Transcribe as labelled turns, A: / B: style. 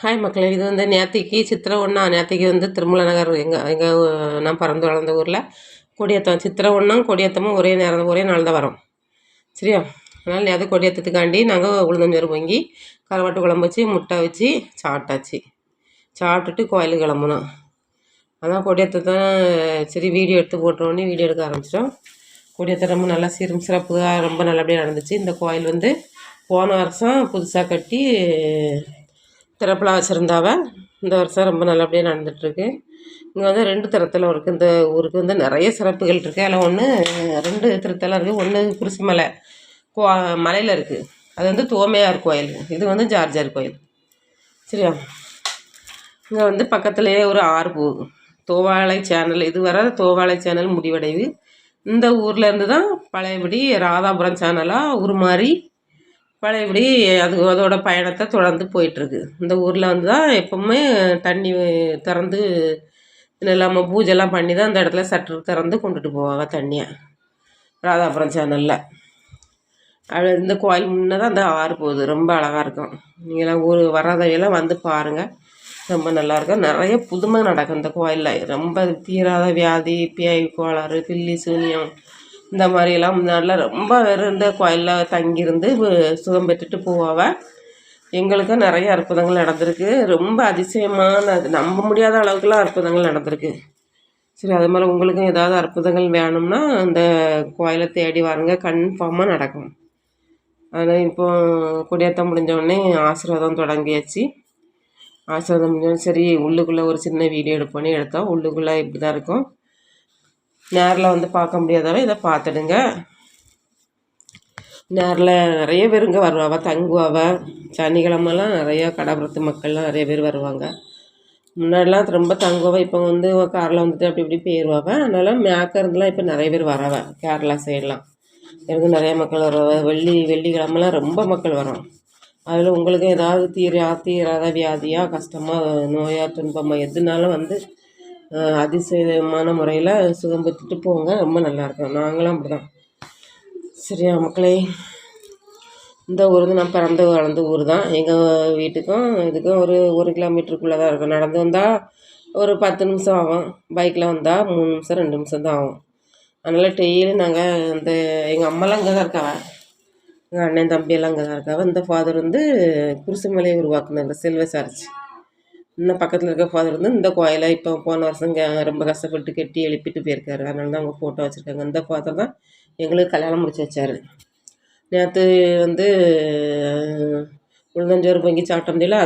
A: Hi மக்களே, இது வந்து நேத்திக்கு சித்திரை ஒன்றா நேத்திக்கு வந்து திருமலை நகர் எங்கள் நான் பிறந்து வளர்ந்த ஊரில் கொடியேற்றம். சித்திரை ஒன்றும் கொடியேற்றமும் ஒரே நாள் தான் வரும். சரியா? அதனால் நேற்று கொடியேற்றத்துக்காண்டி நாங்கள் உளுந்தஞ்சோறு பொங்கி கருவாட்டு குழம்பு வச்சு முட்டை வச்சு சாப்பிட்டுட்டு கோயிலுக்கு கிளம்புனோம். அதான் கொடியேற்றத்தை சரி வீடியோ எடுத்து போட்டோன்னே வீடியோ எடுக்க ஆரம்பிச்சிட்டோம். கொடியேற்றம் ரொம்ப நல்லா சீரும் சிறப்பாக ரொம்ப நல்லபடியாக நடந்துச்சு. இந்த கோயில் வந்து போன வருஷம் புதுசாக கட்டி திறப்பில் வச்சுருந்தாவ. இந்த வருஷம் ரொம்ப நல்லபடியாக நடந்துகிட்ருக்கு. இங்கே வந்து 2 திருத்தலம் இருக்குது. இந்த ஊருக்கு வந்து நிறைய சிறப்புகள் இருக்குது. அதில் 2 திருத்தலம் இருக்குது. ஒன்று குருசிமலை மலையில் இருக்குது. அது வந்து தோமையார் கோயில். இது வந்து ஜார்ஜர் கோயில். சரியா? இங்கே வந்து பக்கத்துலேயே ஒரு ஆறு போகுது. தோவாளை சேனல், இது வர தோவாளை சேனல் முடிவடைவு. இந்த ஊர்லேருந்து தான் பழையபடி ராதாபுரம் சேனலாக உருமாறி பழையபடி அதோட பயணத்தை தொடர்ந்து போயிட்டுருக்கு. இந்த ஊரில் வந்து தான் எப்போவுமே தண்ணி திறந்து இல்லாமல் பூஜைலாம் பண்ணி தான் அந்த இடத்துல சற்று திறந்து கொண்டுட்டு போவாங்க தண்ணியை. ராதாபுரம் சேனலில் இந்த கோயில் முன்னே தான் அந்த ஆறு போகுது. ரொம்ப அழகாக இருக்கும். நீங்களாம் ஊர் வராதையெல்லாம் வந்து பாருங்கள். ரொம்ப நல்லாயிருக்கும். நிறைய புதுமை நடக்கும் இந்த கோயிலில். ரொம்ப தீராத வியாதி, பேய் கோளாறு, பில்லி சூனியம் இந்த மாதிரிலாம் முன்னாடிலாம் ரொம்ப வெறும் இந்த கோயிலில் தங்கியிருந்து சுகம் பெற்றுட்டு போவாங்க. எங்களுக்கும் நிறைய அற்புதங்கள் நடந்திருக்கு. ரொம்ப அதிசயமான நம்ப முடியாத அளவுக்குலாம் அற்புதங்கள் நடந்திருக்கு. சரி, அது மாதிரி உங்களுக்கும் ஏதாவது அற்புதங்கள் வேணும்னா அந்த கோயிலை தேடி வாருங்க, கன்ஃபார்மாக நடக்கும். அதனால் இப்போ கொடியேற்றம் முடிஞ்சோடனே ஆசீர்வாதம் தொடங்கியாச்சு. ஆசீர்வாதம் முடிஞ்சோடனே சரி உள்ளுக்குள்ளே ஒரு சின்ன வீடியோ எடுத்தோம். உள்ளுக்குள்ளே இப்படி தான் இருக்கும். நேரில் வந்து பார்க்க முடியாதவ இதை பார்த்துடுங்க. நேரில் நிறைய பேர் இங்கே வருவாங்க, தங்குவாங்க. சனிக்கிழமெல்லாம் நிறையா கடப்புறத்து மக்கள்லாம் நிறைய பேர் வருவாங்க. முன்னாடிலாம் ரொம்ப தங்குவாங்க. இப்போ வந்து காரில் வந்துட்டு அப்படி இப்படி போயிடுவாங்க. அதனால் மேக்கருந்துலாம் இப்போ நிறைய பேர் வரவ. கேரளா சைடெலாம் எனக்கு நிறைய மக்கள் வருவாங்க. வெள்ளிக்கிழமெல்லாம் ரொம்ப மக்கள் வரும். அதில் உங்களுக்கு ஏதாவது தீராத வியாதியாக கஷ்டமாக நோயாக துன்பமாக எதுனாலும் வந்து அதிசயமான முறையில் சுகம் பெற்றுட்டு போங்க. ரொம்ப நல்லாயிருக்கும். நாங்களும் அப்படி தான். சரியா மக்களே? இந்த ஊர் வந்து நான் பிறந்து வளர்ந்த ஊர் தான். எங்கள் வீட்டுக்கும் இதுக்கும் ஒரு கிலோமீட்டருக்குள்ளே தான் இருக்கும். நடந்து வந்தால் ஒரு 10 நிமிஷம் ஆகும். பைக்கில் வந்தால் 3 நிமிஷம் 2 நிமிஷம் தான் ஆகும். அதனால் டெய்லி நாங்கள் இந்த எங்கள் அம்மாலாம் இங்கே தான் இருக்காவ. எங்கள் அண்ணன் தம்பியெல்லாம் இங்கே தான் இருக்காவ. இந்த ஃபாதர் வந்து குருசுமலையை உருவாக்குனாங்க, செல்வ சார்ஜ். இன்னும் பக்கத்தில் இருக்க ஃபாதர் வந்து இந்த கோயிலை இப்போ போன வருஷம் ரொம்ப கஷ்டப்பட்டு கட்டி எழுப்பிட்டு போயிருக்காரு. அதனால தான் அவங்க ஃபோட்டோ வச்சுருக்காங்க. இந்த ஃபாதர் தான் எங்களுக்கு கல்யாணம் முடிச்சு வச்சார். நேற்று வந்து உளுந்தஞ்சோறு பொங்கி சாப்பிட்ட முடியல.